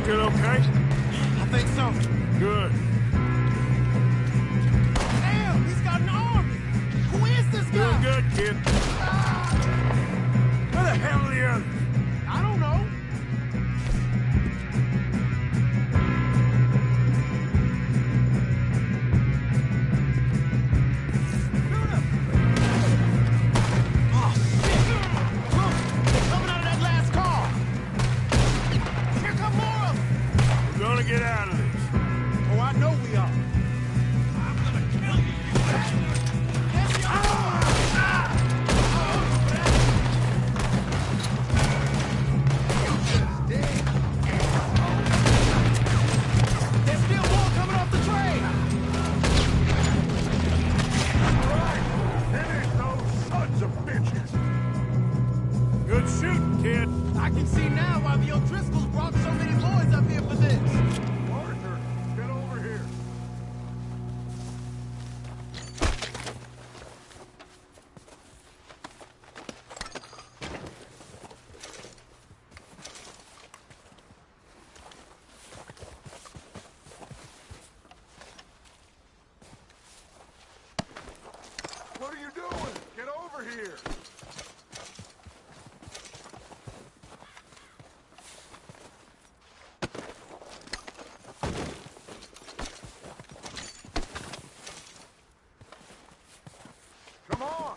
Still okay? I think so. Good. Damn, he's got an army! Who is this Doing guy? good, kid. Where the hell are the others? I don't know. Shoot him! Oh, shit! Look, they're coming out of that last car! Here come more of them! We're gonna get out of this. Oh, I know we are. I'm gonna kill you, you bastard! Get me on! There's still more coming off the train! Finish those sons of bitches. Good shooting, kid. I can see now why the O'Driscolls brought so many boys up here for this. Arthur, get over here. What are you doing? Get over here. Come on.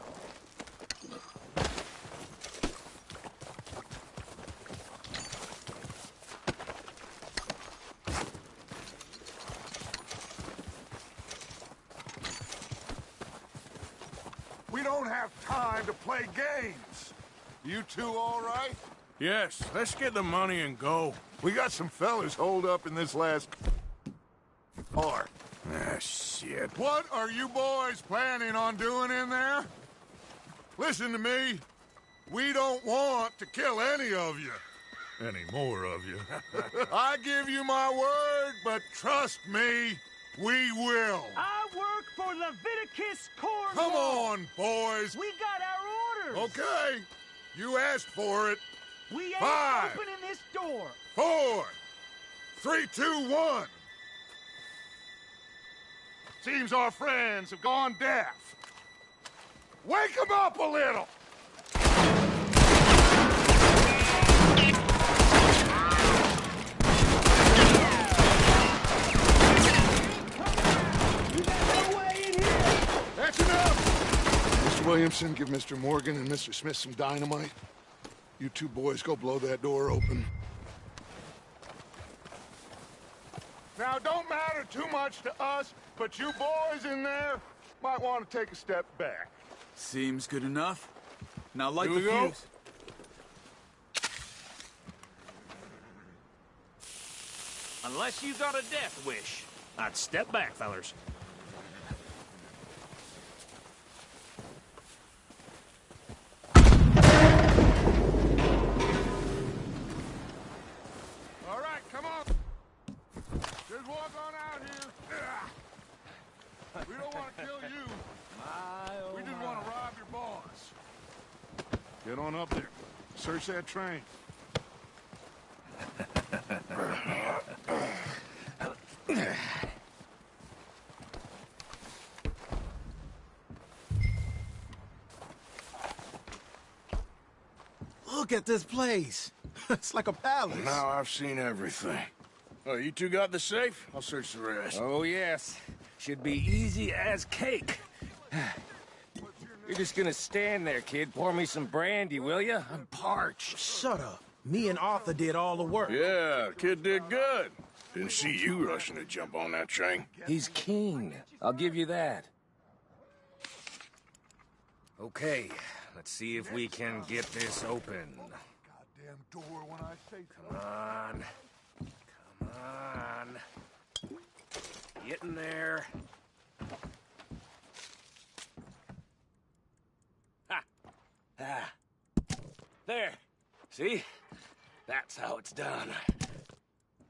We don't have time to play games. You two all right? Yes, let's get the money and go. We got some fellas holed up in this last car. Ah, shit. What are you boys planning on doing in there? Listen to me. We don't want to kill any of you. Any more of you. I give you my word, but trust me, we will. I work for Leviticus Cornwall. Come on, boys. We got our orders. Okay. You asked for it. We ain't 5, opening this door. 4, 3, 2, 1. Seems our friends have gone deaf. Wake them up a little. You got no way in here. That's enough. Mr. Williamson, give Mr. Morgan and Mr. Smith some dynamite. You two boys go blow that door open. Now, don't matter too much to us, but you boys in there might want to take a step back. Seems good enough. Now light Here the we go. fuse. Unless you got a death wish, I'd step back, fellers. All right, come on. Just walk on out here. We don't want to kill you. We just want to rob your boss. Get on up there. Search that train. Look at this place. It's like a palace. Now I've seen everything. Oh, you two got the safe? I'll search the rest. Oh, yes. Should be easy as cake. You're just gonna stand there, kid. Pour me some brandy, will ya? I'm parched. Shut up. Me and Arthur did all the work. Yeah, kid did good. Didn't see you rushing to jump on that train. He's keen. I'll give you that. Okay, let's see if we can get this open. Goddamn door when I say so. Come on. Come on. Get in there. Ha! Ah. There. See? That's how it's done.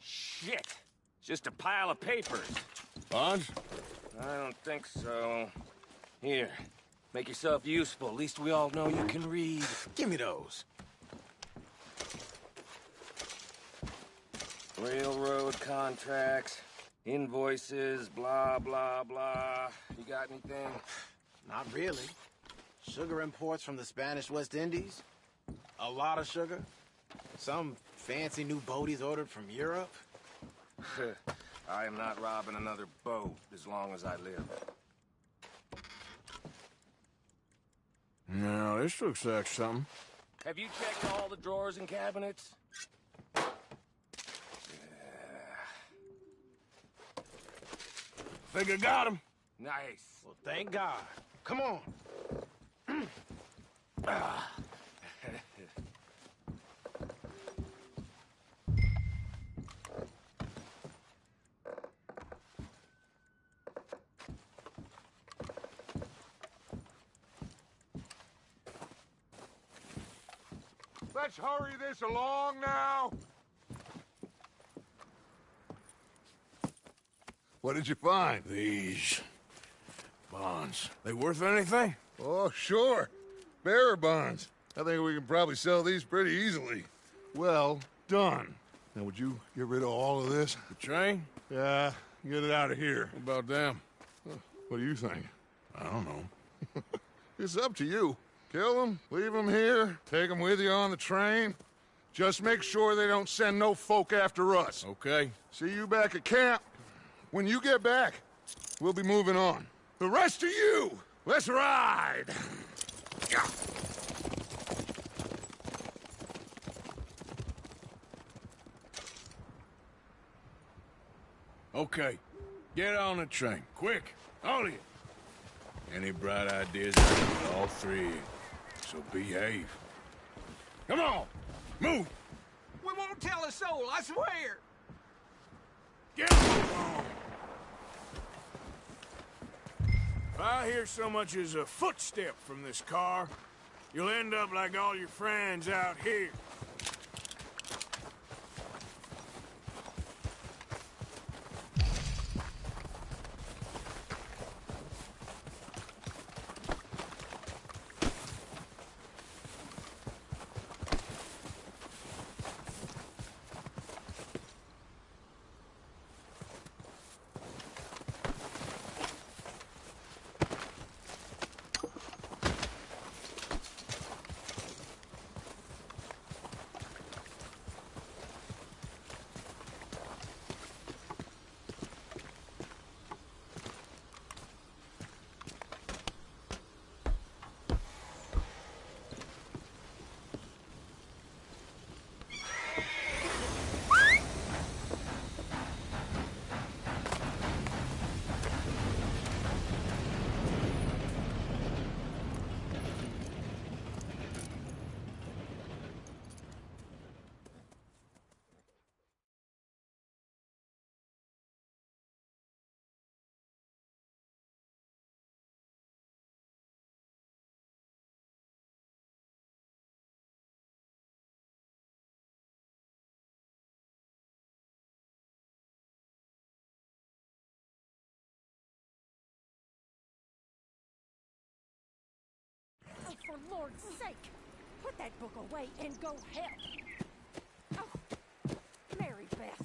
Shit. It's just a pile of papers. Bonds? I don't think so. Here. Make yourself useful. At least we all know you can read. Give me those. Railroad contracts, invoices, blah, blah, blah. You got anything? Not really. Sugar imports from the Spanish West Indies. A lot of sugar. Some fancy new boat he's ordered from Europe. I am not robbing another boat as long as I live. Now, this looks like something. Have you checked all the drawers and cabinets? Think I got him. Nice. Well, thank God. Come on. Let's hurry this along now. What did you find? These bonds. They worth anything? Oh, sure. Bearer bonds. I think we can probably sell these pretty easily. Well done. Now, would you get rid of all of this? The train? Yeah, get it out of here. What about them? What do you think? I don't know. It's up to you. Kill them, leave them here, take them with you on the train. Just make sure they don't send no folk after us. Okay. See you back at camp. When you get back, we'll be moving on. The rest of you, let's ride! Okay, get on the train, quick, all of you. Any bright ideas, all three, so behave. Come on, move! We won't tell a soul, I swear! Get on! If I hear so much as a footstep from this car, you'll end up like all your friends out here. Oh, for Lord's sake! Put that book away and go help! Oh, Mary Beth.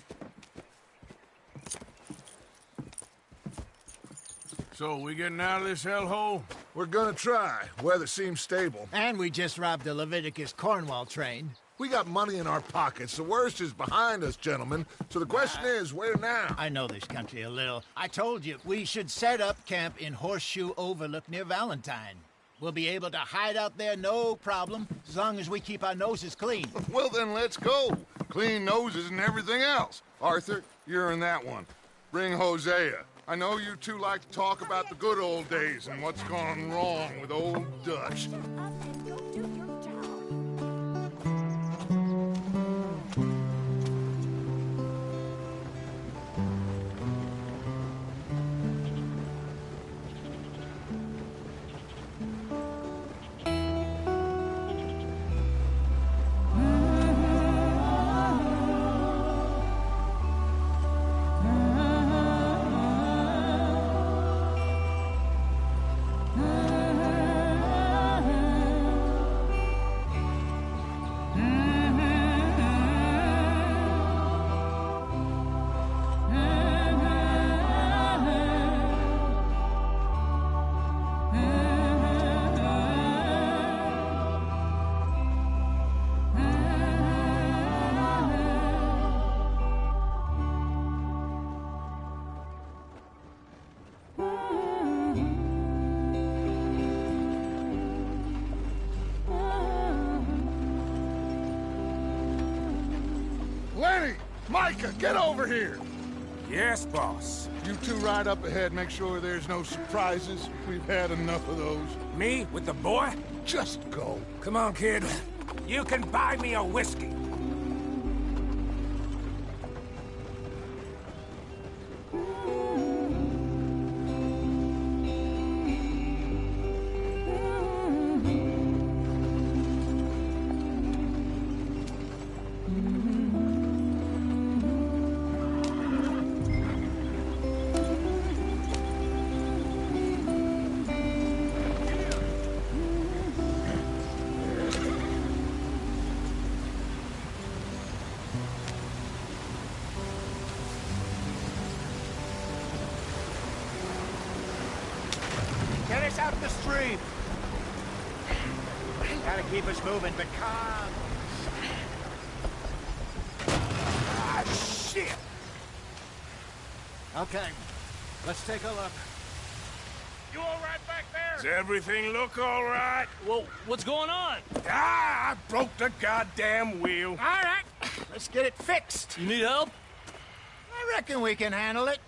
So, we getting out of this hellhole? We're gonna try. Weather seems stable. And we just robbed the Leviticus Cornwall train. We got money in our pockets. The worst is behind us, gentlemen. So the question is, where now? I know this country a little. I told you, we should set up camp in Horseshoe Overlook near Valentine. We'll be able to hide out there, no problem, as long as we keep our noses clean. Well, then let's go. Clean noses and everything else. Arthur, you're in that one. Bring Hosea. I know you two like to talk about the good old days and what's gone wrong with old Dutch. Shut up and go do your job. Micah, get over here! Yes, boss. You two ride up ahead, make sure there's no surprises. We've had enough of those. Me with the boy? Just go. Come on, kid. You can buy me a whiskey. Get us out the stream. Gotta keep us moving, but calm. Ah, shit! Okay, let's take a look. You all right back there? Does everything look all right? Well, what's going on? Ah, I broke the goddamn wheel. All right, let's get it fixed. You need help? I reckon we can handle it.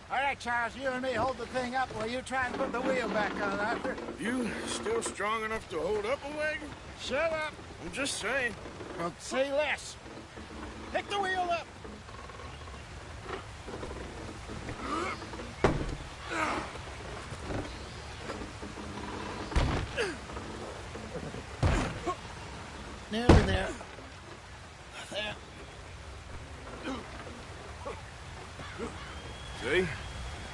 All right, Charles, you and me hold the thing up while you try and put the wheel back on, Arthur. You still strong enough to hold up a wagon? Shut up. I'm just saying. Well, say less. Pick the wheel up. Nearly there. There. See?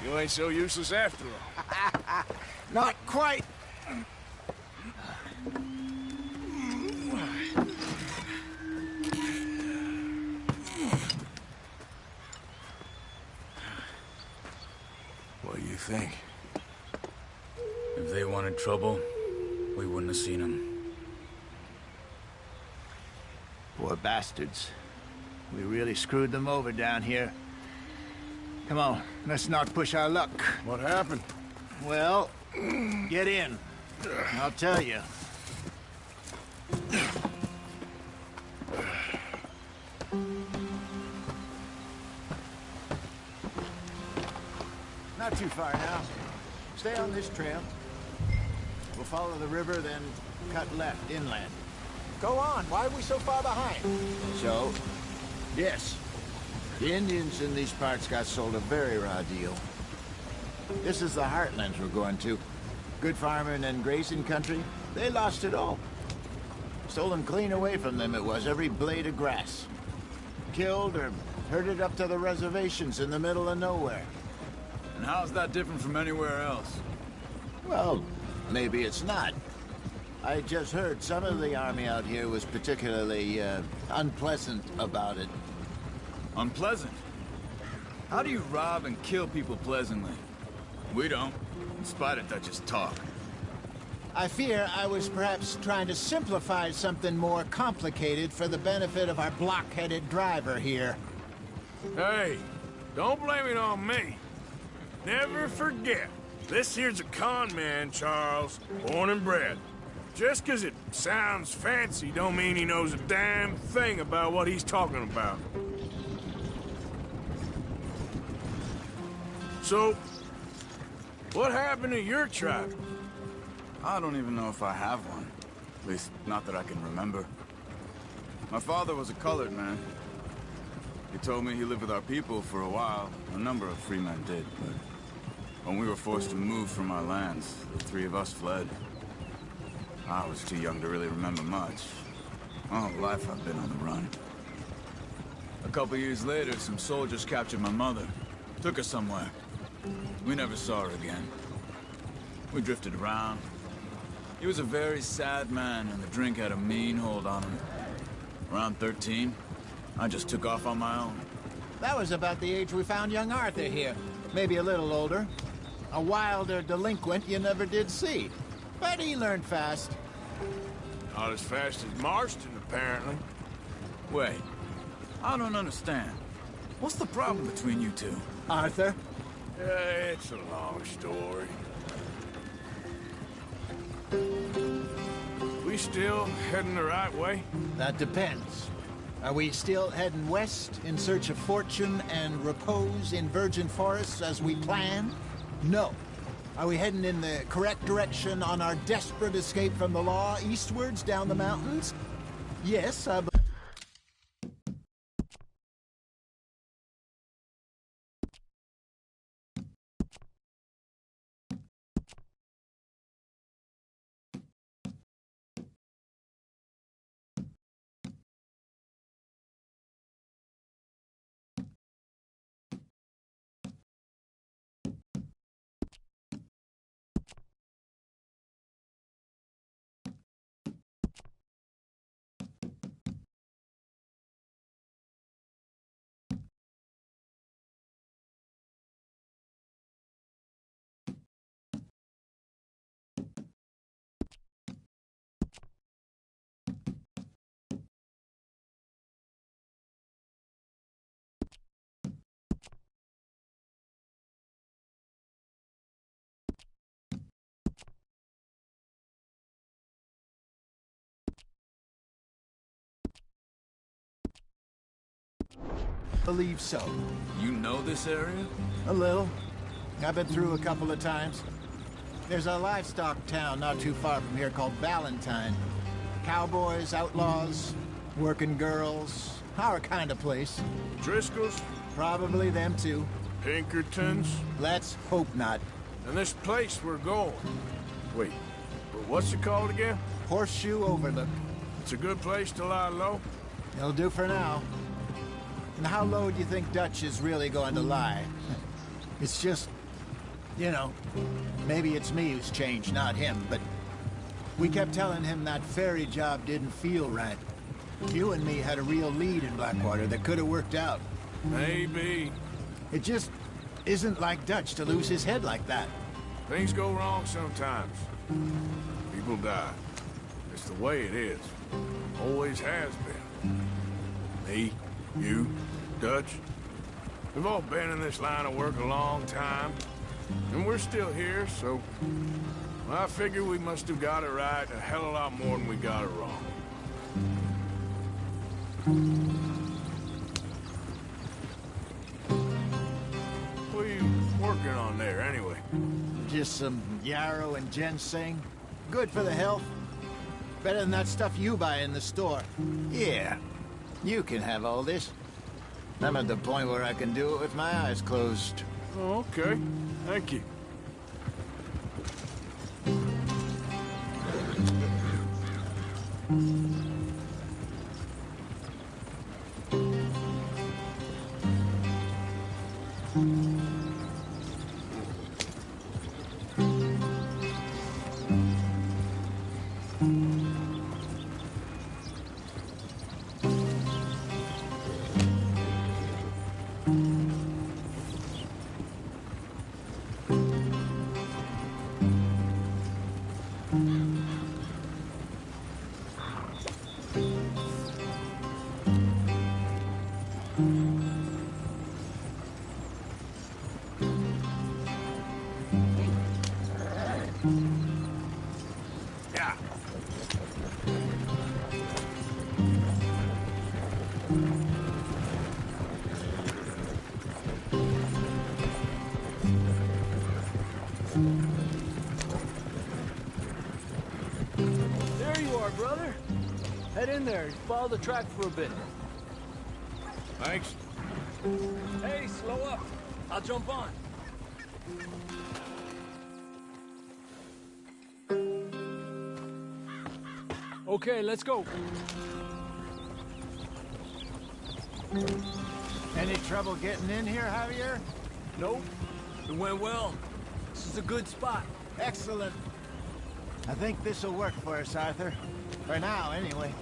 You ain't so useless after all. Not quite. What do you think? If they wanted trouble, we wouldn't have seen them. Poor bastards. We really screwed them over down here. Come on, let's not push our luck. What happened? Well, get in. I'll tell you. Not too far now. Stay on this trail. We'll follow the river, then cut left inland. Go on. Why are we so far behind? So, yes. The Indians in these parts got sold a very raw deal. This is the heartlands we're going to. Good farming and grazing country. They lost it all. Stolen clean away from them it was, every blade of grass. Killed or herded up to the reservations in the middle of nowhere. And how's that different from anywhere else? Well, maybe it's not. I just heard some of the army out here was particularly, unpleasant about it. Unpleasant? How do you rob and kill people pleasantly? We don't, in spite of Dutch's talk. I fear I was perhaps trying to simplify something more complicated for the benefit of our block-headed driver here. Hey, don't blame it on me. Never forget, this here's a con man, Charles, born and bred. Just 'cause it sounds fancy don't mean he knows a damn thing about what he's talking about. So, what happened to your tribe? I don't even know if I have one. At least, not that I can remember. My father was a colored man. He told me he lived with our people for a while. A number of free men did, but when we were forced to move from our lands, the three of us fled. I was too young to really remember much. My whole life I've been on the run. A couple years later, some soldiers captured my mother. Took her somewhere. We never saw her again. We drifted around. He was a very sad man, and the drink had a mean hold on him. Around 13, I just took off on my own. That was about the age we found young Arthur here. Maybe a little older. A wilder delinquent you never did see. But he learned fast. Not as fast as Marston, apparently. Wait, I don't understand. What's the problem between you two? Arthur? It's a long story. We still heading the right way? That depends. Are we still heading west in search of fortune and repose in virgin forests as we planned? No. Are we heading in the correct direction on our desperate escape from the law eastwards down the mountains? Yes, I believe. Believe so. You know this area? A little. I've been through a couple of times. There's a livestock town not too far from here called Valentine. Cowboys, outlaws, working girls, our kind of place. Driscoll's? Probably them too. Pinkertons? Let's hope not. And this place we're going. Wait, but what's it called again? Horseshoe Overlook. It's a good place to lie low? It'll do for now. And how low do you think Dutch is really going to lie? It's just, you know, maybe it's me who's changed, not him, but we kept telling him that ferry job didn't feel right. You and me had a real lead in Blackwater that could have worked out. Maybe. It just isn't like Dutch to lose his head like that. Things go wrong sometimes. People die. It's the way it is. Always has been. Me, you, Dutch. We've all been in this line of work a long time. And we're still here, so... I figure we must have got it right a hell of a lot more than we got it wrong. What are you working on there, anyway? Just some yarrow and ginseng. Good for the health. Better than that stuff you buy in the store. Yeah, you can have all this. I'm at the point where I can do it with my eyes closed. Oh, okay. Thank you. Yeah. There you are, brother. Head in there and follow the track for a bit. Thanks. Hey, slow up. I'll jump on. Okay, let's go. Any trouble getting in here, Javier? Nope. It went well. This is a good spot. Excellent. I think this'll work for us, Arthur. For now, anyway.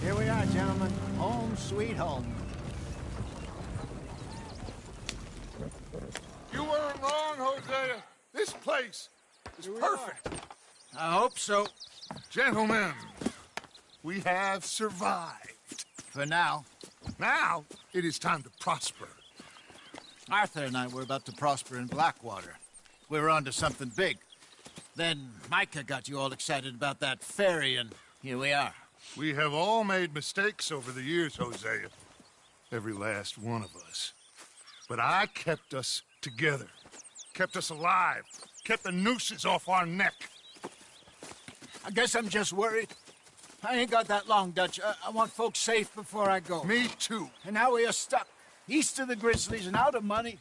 Here we are, gentlemen. Home sweet home. You weren't wrong, Hosea. This place is perfect. I hope so. Gentlemen, we have survived. For now. Now, it is time to prosper. Arthur and I were about to prosper in Blackwater. We were onto something big. Then Micah got you all excited about that ferry, and here we are. We have all made mistakes over the years, Hosea. Every last one of us. But I kept us together. Kept us alive. Kept the nooses off our neck. I guess I'm just worried. I ain't got that long, Dutch. I want folks safe before I go. Me too. And now we are stuck, east of the Grizzlies and out of money,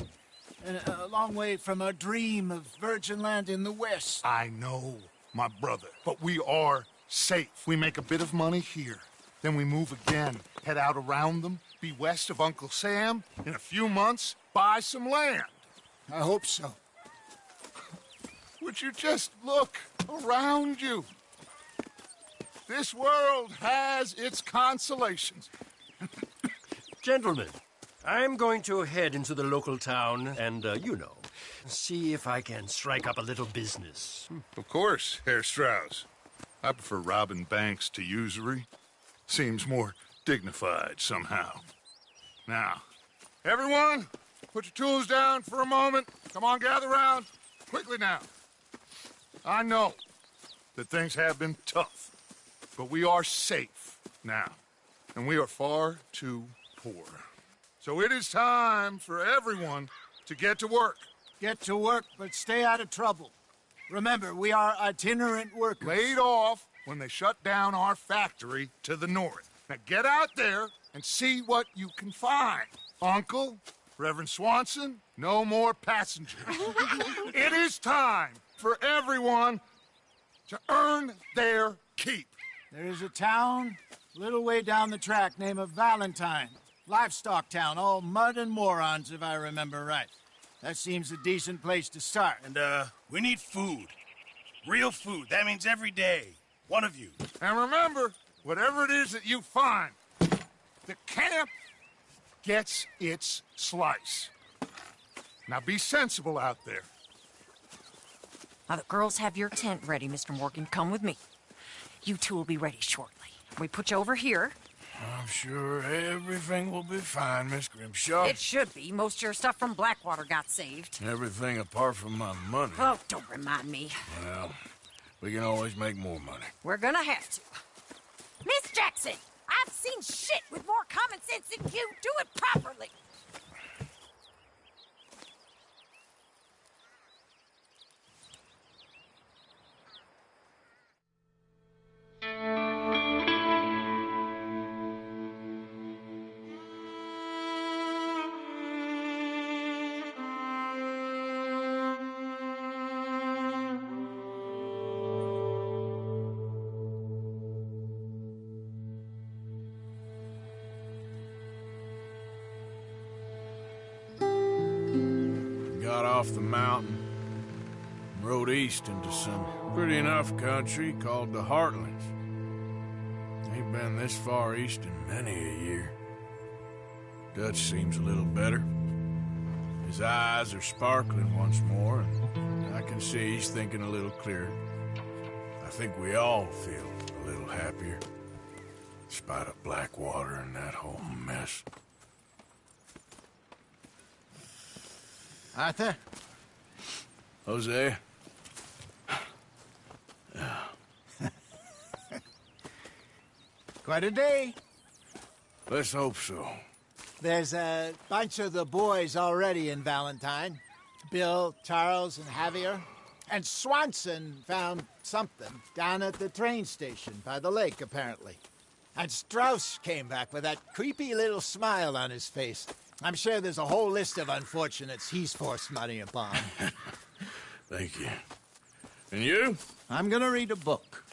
and a long way from our dream of virgin land in the west. I know, my brother, but we are safe. We make a bit of money here. Then we move again, head out around them, be west of Uncle Sam. In a few months, buy some land. I hope so. Would you just look around you? This world has its consolations. Gentlemen, I'm going to head into the local town and, see if I can strike up a little business. Of course, Herr Strauss. I prefer robbing banks to usury. Seems more dignified somehow. Now, everyone, put your tools down for a moment. Come on, gather round. Quickly now. I know that things have been tough, but we are safe now, and we are far too poor. So it is time for everyone to get to work. Get to work, but stay out of trouble. Remember, we are itinerant workers. Laid off when they shut down our factory to the north. Now get out there and see what you can find. Uncle, Reverend Swanson, no more passengers. It is time for everyone to earn their keep. There is a town a little way down the track named Valentine. Livestock town, all mud and morons, if I remember right. That seems a decent place to start. And, we need food. Real food. That means every day. One of you. And remember, whatever it is that you find, the camp gets its slice. Now be sensible out there. Now, the girls have your tent ready, Mr. Morgan. Come with me. You two will be ready shortly. We put you over here. I'm sure everything will be fine, Miss Grimshaw. It should be. Most of your stuff from Blackwater got saved. Everything apart from my money. Oh, don't remind me. Well, we can always make more money. We're gonna have to. Miss Jackson, I've seen shit with more common sense than you. Do it properly. Got off the mountain, rode east into some pretty enough country called the Heartlands. Ain't been this far east in many a year. Dutch seems a little better. His eyes are sparkling once more, and I can see he's thinking a little clearer. I think we all feel a little happier, in spite of Blackwater and that whole mess. Arthur? Jose? Quite a day. Let's hope so. There's a bunch of the boys already in Valentine. Bill, Charles, and Javier. And Swanson found something down at the train station by the lake, apparently. And Strauss came back with that creepy little smile on his face. I'm sure there's a whole list of unfortunates he's forced money upon. Thank you. And you? I'm gonna read a book.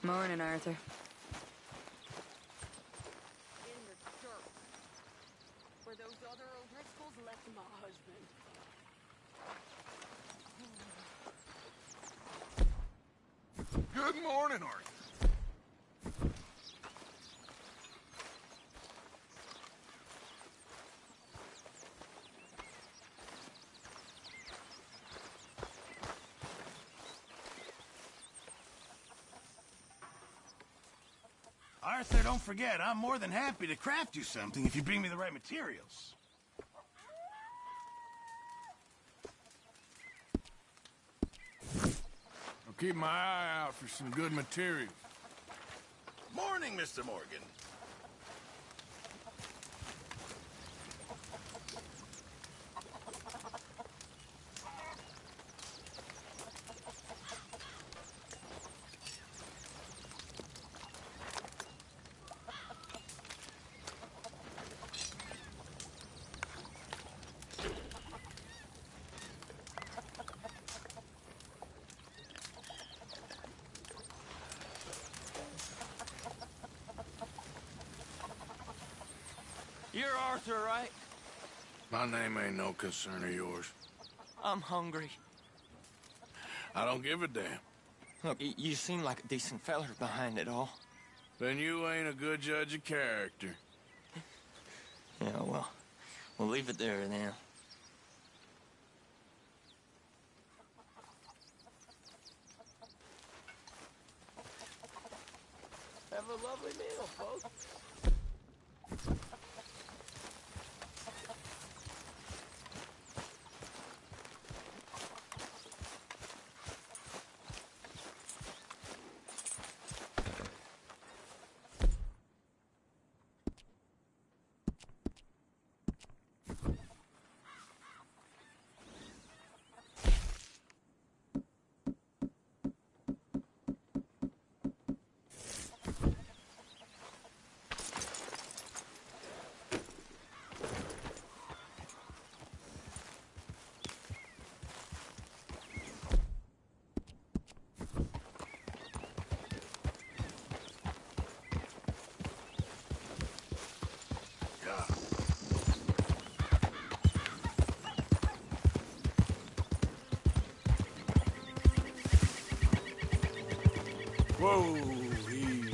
Morning, Arthur. In the dirt. Where those other O'Driscolls left my husband. Good morning, Arthur. Arthur, don't forget, I'm more than happy to craft you something if you bring me the right materials. I'll keep my eye out for some good materials. Morning, Mr. Morgan. You're Arthur, right? My name ain't no concern of yours. I'm hungry. I don't give a damn. Look, you seem like a decent feller behind it all. Then you ain't a good judge of character. Yeah, well, we'll leave it there then. Have a lovely meal, folks. Whoa, easy.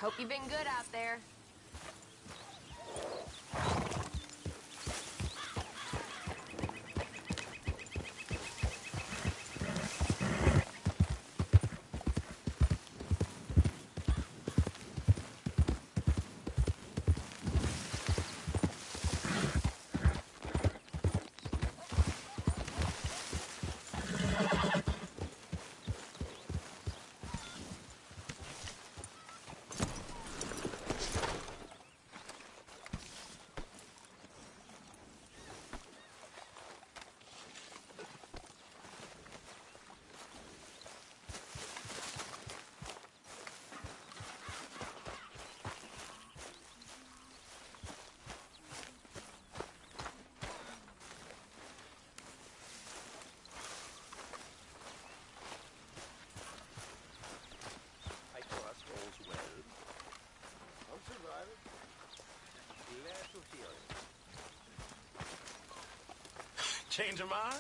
Hope you've been good out there. Change your mind?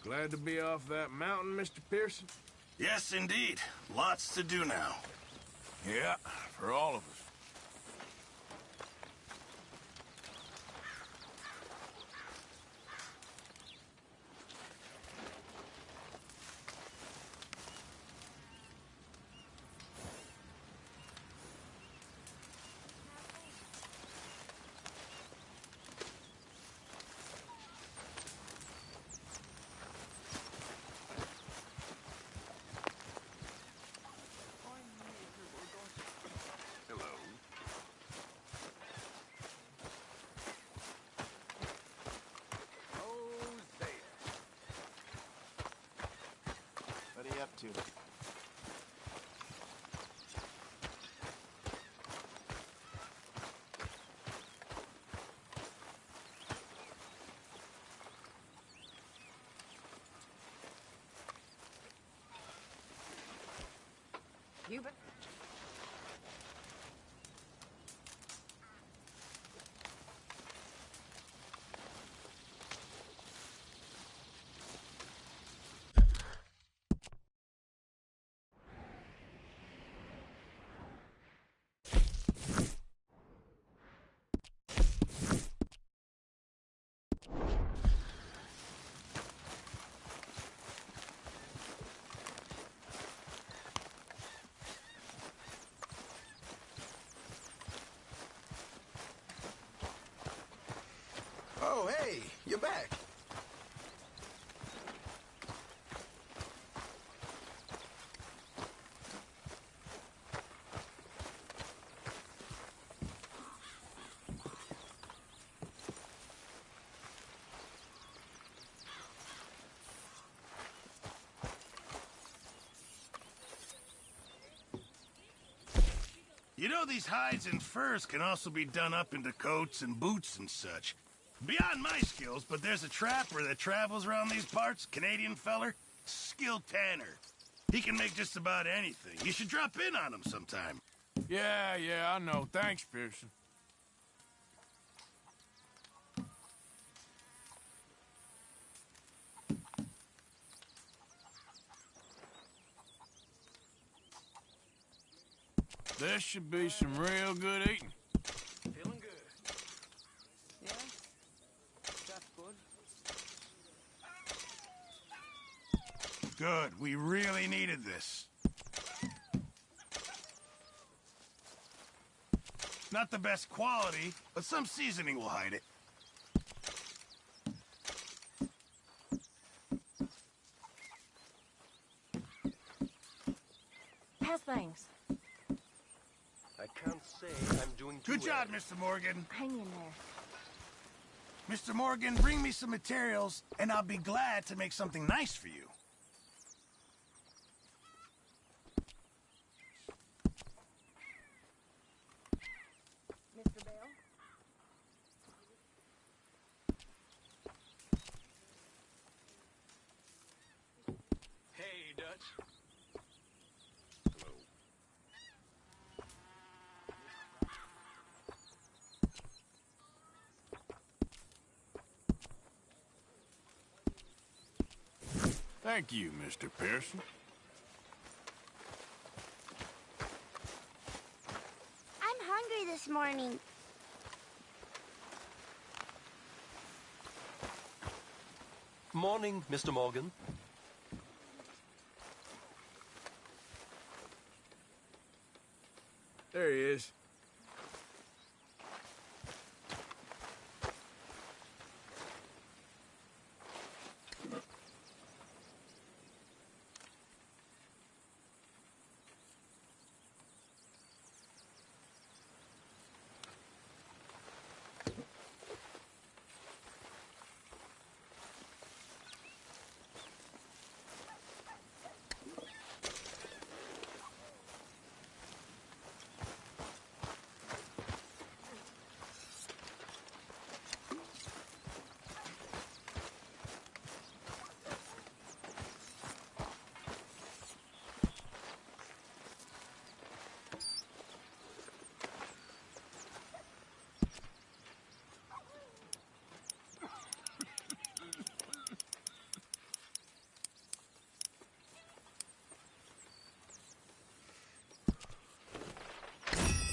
Glad to be off that mountain, Mr. Pearson? Yes, indeed. Lots to do now. Yeah, for all of us. What are you up to? Cuban? Oh, hey, you're back. You know these hides and furs can also be done up into coats and boots and such. Beyond my skills, but there's a trapper that travels around these parts, Canadian feller, skilled tanner. He can make just about anything. You should drop in on him sometime. Yeah, I know. Thanks, Pearson. This should be some real good eating. Feeling good. Yeah? That's good. Good. We really needed this. Not the best quality, but some seasoning will hide it. How's things? I can't say I'm doing too Good job, well. Mr. Morgan. Hang in there. Mr. Morgan, bring me some materials, and I'll be glad to make something nice for you. Mr. Bell? Hey, Dutch. Hello. Thank you, Mr. Pearson. I'm hungry this morning. Morning, Mr. Morgan. There he is.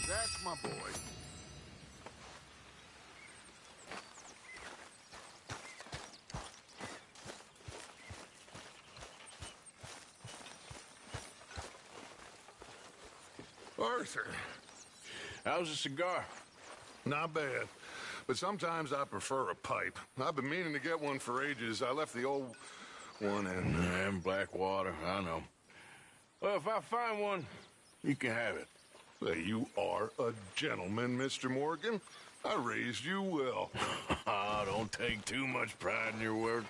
That's my boy. Arthur, How's the cigar? not bad. But sometimes I prefer a pipe. I've been meaning to get one for ages. I left the old one in... Yeah, Blackwater, I know. Well, if I find one, you can have it. Hey, you are a gentleman, Mr. Morgan. I raised you well. Don't take too much pride in your work.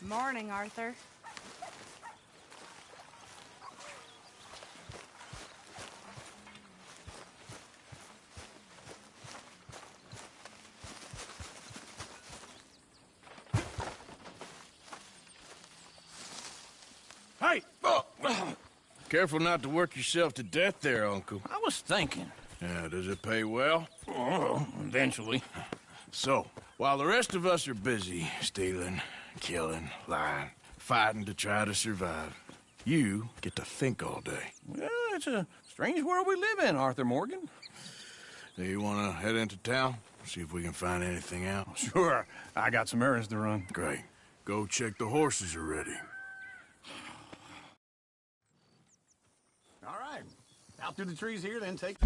Morning, Arthur. Hey! Careful not to work yourself to death there, Uncle. I was thinking. Yeah, does it pay well? Oh, eventually. So, while the rest of us are busy stealing, killing, lying, fighting to try to survive, you get to think all day. Well, it's a strange world we live in, Arthur Morgan. Do you want to head into town? See if we can find anything out? Sure. I got some errands to run. Great. Go check the horses are ready. All right. Out through the trees here, then take...